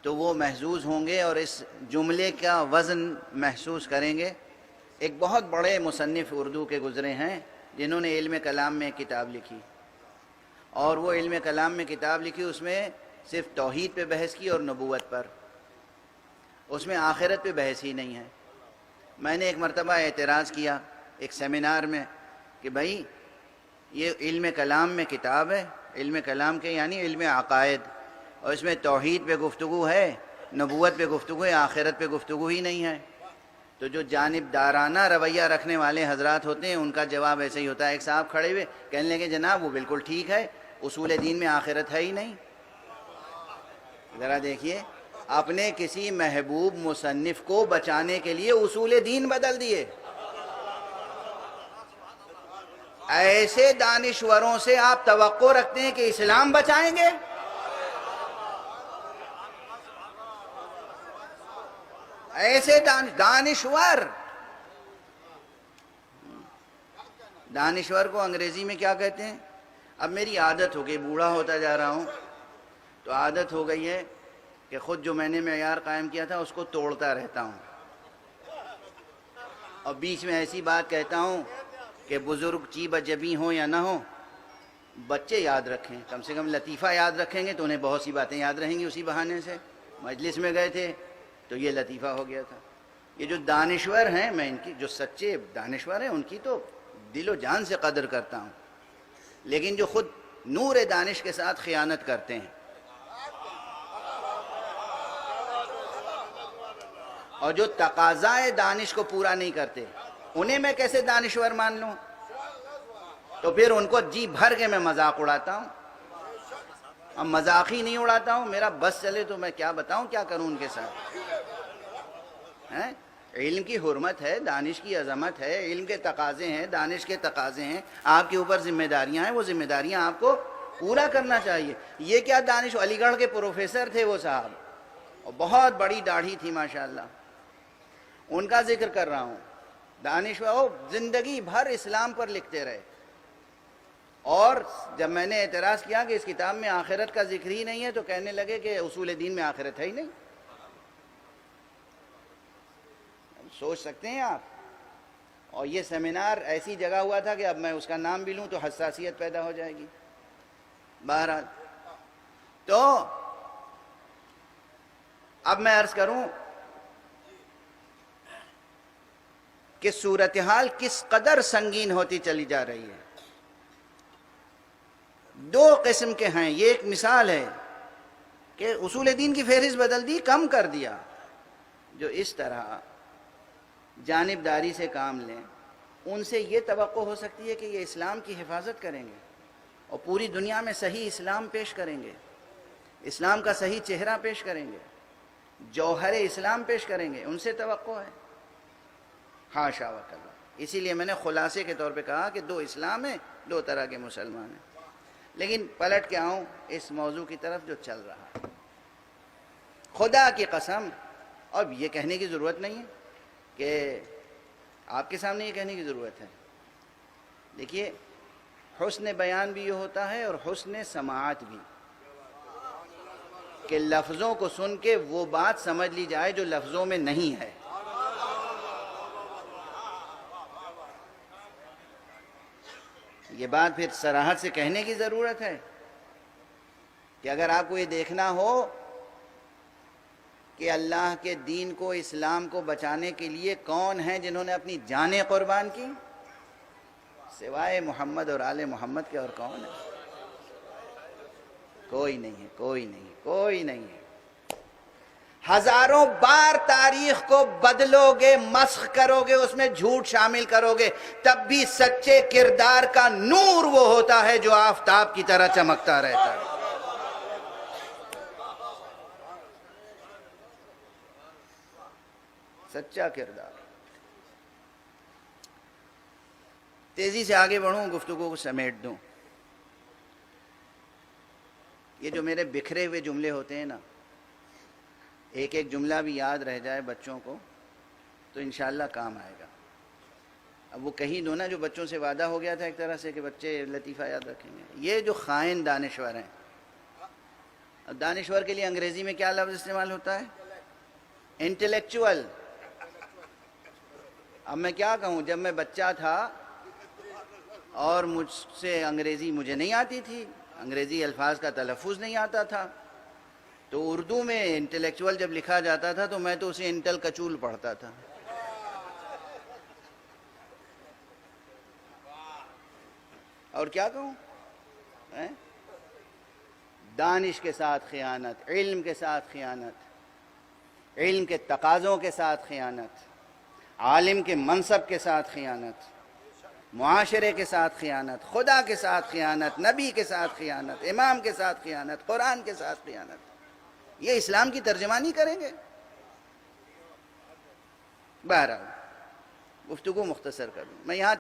تو وہ محظوظ ہوں گے اور اس جملے کا وزن محسوس کریں گے۔ ایک بہت بڑے مصنف اردو کے گزرے ہیں جنہوں نے علم کلام میں کتاب لکھی، اور وہ علم کلام میں کتاب لکھی، اس میں صرف توحید پہ بحث کی اور نبوت پر، اس میں آخرت پہ بحث ہی نہیں ہے۔ میں نے ایک مرتبہ اعتراض کیا ایک سیمینار میں کہ بھائی یہ علم کلام میں کتاب ہے، علم کلام کے یعنی علم عقائد، اور اس میں توحید پہ گفتگو ہے، نبوت پہ گفتگو ہے، آخرت پہ گفتگو ہی نہیں ہے۔ تو جو جانبدارانہ رویہ رکھنے والے حضرات ہوتے ہیں ان کا جواب ایسے ہی ہوتا ہے۔ ایک صاحب کھڑے ہوئے کہنے لگے جناب وہ بالکل ٹھیک ہے، اصول دین میں آخرت ہے ہی نہیں۔ ذرا دیکھیے، اپنے کسی محبوب مصنف کو بچانے کے لیے اصول دین بدل دیے۔ ایسے دانشوروں سے آپ توقع رکھتے ہیں کہ اسلام بچائیں گے؟ ایسے دانشور کو انگریزی میں کیا کہتے ہیں؟ اب میری عادت ہو گئی، بوڑھا ہوتا جا رہا ہوں تو عادت ہو گئی ہے کہ خود جو میں نے معیار قائم کیا تھا اس کو توڑتا رہتا ہوں، اور بیچ میں ایسی بات کہتا ہوں کہ بزرگ چیب جبی ہوں یا نہ ہوں، بچے یاد رکھیں، کم سے کم لطیفہ یاد رکھیں گے تو انہیں بہت سی باتیں یاد رہیں گی۔ اسی بہانے سے مجلس میں گئے تھے تو یہ لطیفہ ہو گیا تھا۔ یہ جو دانشور ہیں، میں ان کی، جو سچے دانشور ہیں ان کی تو دل و جان سے قدر کرتا ہوں، لیکن جو خود نور دانش کے ساتھ خیانت کرتے ہیں اور جو تقاضائے دانش کو پورا نہیں کرتے، انہیں میں کیسے دانشور مان لوں؟ تو پھر ان کو جی بھر کے میں مذاق اڑاتا ہوں۔ اب مذاق ہی نہیں اڑاتا ہوں، میرا بس چلے تو میں کیا بتاؤں، کیا کروں ان کے ساتھ؟ علم کی حرمت ہے، دانش کی عظمت ہے، علم کے تقاضے ہیں، دانش کے تقاضے ہیں، آپ کے اوپر ذمہ داریاں ہیں، وہ ذمہ داریاں آپ کو پورا کرنا چاہیے۔ یہ کیا دانش، علی گڑھ کے پروفیسر تھے وہ صاحب، اور بہت بڑی داڑھی تھی ماشاءاللہ، ان کا ذکر کر رہا ہوں۔ دانشور زندگی بھر اسلام پر لکھتے رہے، اور جب میں نے اعتراض کیا کہ اس کتاب میں آخرت کا ذکر ہی نہیں ہے تو کہنے لگے کہ اصول دین میں آخرت ہے ہی نہیں۔ سوچ سکتے ہیں آپ؟ اور یہ سیمینار ایسی جگہ ہوا تھا کہ اب میں اس کا نام بھی لوں تو حساسیت پیدا ہو جائے گی۔ بہرحال تو اب میں عرض کروں کہ صورتحال کس قدر سنگین ہوتی چلی جا رہی ہے۔ دو قسم کے ہیں، یہ ایک مثال ہے کہ اصول دین کی فہرست بدل دی، کم کر دیا۔ جو اس طرح جانبداری سے کام لیں ان سے یہ توقع ہو سکتی ہے کہ یہ اسلام کی حفاظت کریں گے اور پوری دنیا میں صحیح اسلام پیش کریں گے، اسلام کا صحیح چہرہ پیش کریں گے، جوہر اسلام پیش کریں گے، ان سے توقع ہے؟ حاشا وکلا۔ اسی لیے میں نے خلاصے کے طور پہ کہا کہ دو اسلام ہیں، دو طرح کے مسلمان ہیں۔ لیکن پلٹ کے آؤں اس موضوع کی طرف جو چل رہا ہے، خدا کی قسم، اب یہ کہنے کی ضرورت نہیں ہے کہ آپ کے سامنے یہ کہنے کی ضرورت ہے، دیکھیے حسن بیان بھی یہ ہوتا ہے اور حسن سماعت بھی، کہ لفظوں کو سن کے وہ بات سمجھ لی جائے جو لفظوں میں نہیں ہے۔ یہ بات پھر صراحت سے کہنے کی ضرورت ہے کہ اگر آپ کو یہ دیکھنا ہو کہ اللہ کے دین کو، اسلام کو بچانے کے لیے کون ہیں جنہوں نے اپنی جانیں قربان کی، سوائے محمد اور آل محمد کے اور کون ہے؟ کوئی نہیں ہے، کوئی نہیں، کوئی نہیں ہے۔ ہزاروں بار تاریخ کو بدلو گے، مسخ کرو گے، اس میں جھوٹ شامل کرو گے، تب بھی سچے کردار کا نور وہ ہوتا ہے جو آفتاب کی طرح چمکتا رہتا ہے۔ سچا کردار۔ تیزی سے آگے بڑھوں، گفتگو کو سمیٹ دوں۔ یہ جو میرے بکھرے ہوئے جملے ہوتے ہیں نا، ایک ایک جملہ بھی یاد رہ جائے بچوں کو تو انشاءاللہ کام آئے گا۔ اب وہ کہیں دو نا جو بچوں سے وعدہ ہو گیا تھا ایک طرح سے کہ بچے لطیفہ یاد رکھیں گے۔ یہ جو خائن دانشور ہیں، دانشور کے لیے انگریزی میں کیا لفظ استعمال ہوتا ہے؟ انٹلیکچول. اب میں کیا کہوں، جب میں بچہ تھا اور مجھ سے انگریزی مجھے نہیں آتی تھی، انگریزی الفاظ کا تلفظ نہیں آتا تھا، تو اردو میں انٹلیکچول جب لکھا جاتا تھا تو میں تو اسے انٹل کچول پڑھتا تھا. اور کیا کہوں؟ دانش کے ساتھ خیانت، علم کے ساتھ خیانت، علم کے تقاضوں کے ساتھ خیانت، عالم کے منصب کے ساتھ خیانت، معاشرے کے ساتھ خیانت، خدا کے ساتھ خیانت، نبی کے ساتھ خیانت، امام کے ساتھ خیانت، قرآن کے ساتھ خیانت. یہ اسلام کی ترجمانی کریں گے؟ بہرحال گفتگو مختصر کر دوں میں یہاں